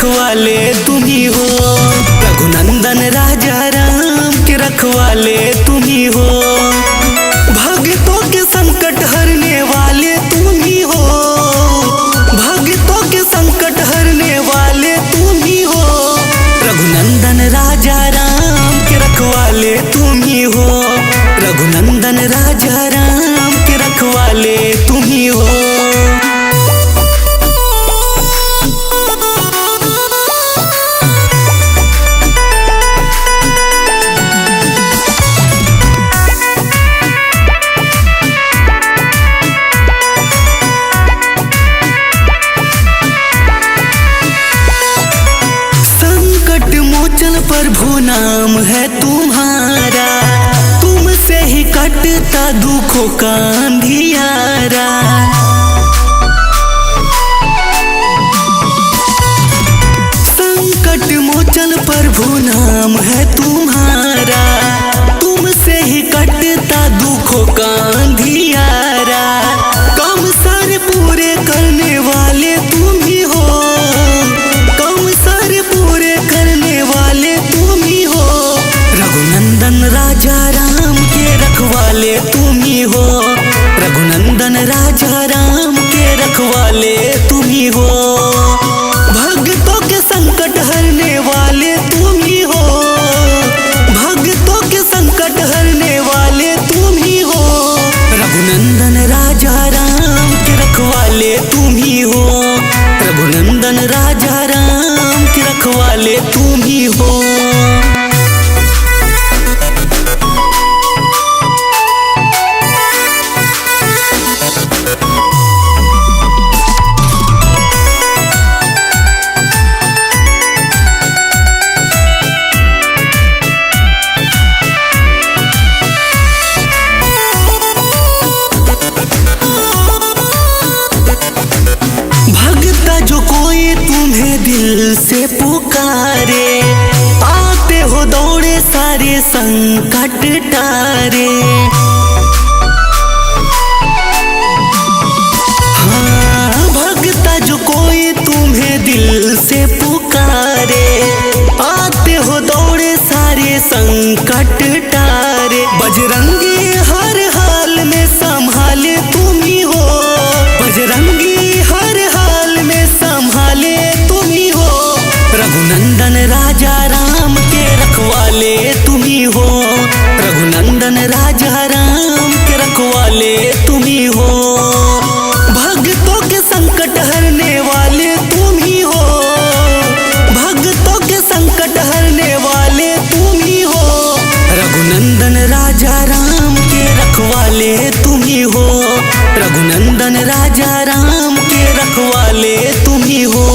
रखवाले तुम ही हो। रघुनंदन राजा राम के रखवाले तुम ही हो। भक्तों के संकट हरने वाले तुम ही हो। भक्तों के संकट हरने वाले तुम ही हो। रघुनंदन राजा राम के रखवाले तुम ही हो। रघुनंदन राजा राम के रखवाले तुम ही हो। प्रभु नाम है तुम्हारा, तुमसे ही कटता दुखों का अंधियारा। संकट मोचन प्रभु नाम है तुम्हारा, तुमसे ही कटता दुखों का अंधियारा। काम सारे पूरे करने वाले तुम ही हो। काम सारे पूरे करने वाले तुम ही हो। रघुनंदन राजा राम के रखवाले तुम ही हो। रघुनंदन राजा राम के रखवाले तुम ही हो। भक्तों के संकट हरने वाले तुम ही हो। भक्तों के संकट हरने वाले तुम ही हो। रघुनंदन राजा राम के रखवाले तुम ही हो। रघुनंदन राजा राम के रखवाले तुम ही हो। जो कोई तुम्हें दिल से पुकारे, आते हो दौड़े सारे संकट टारे। हाँ, भक्ता जो कोई तुम्हें दिल से पुकारे, आते हो दौड़े सारे संकट टारे। बजरंगी हर हाल में संभाले तुम ही हो। बजरंगी हर हाल में संभाले तुम ही हो। रघुनंदन राजा राम के रखवाले तुम ही हो। रघुनंदन राजा राम के रखवाले तुम ही हो। भक्तों के संकट हरने वाले तुम ही हो। भक्तों के संकट हरने वाले तुम ही हो। रघुनंदन राजा राम के रखवाले तुम ही हो। रघुनंदन राजा राम के रखवाले तुम ही हो।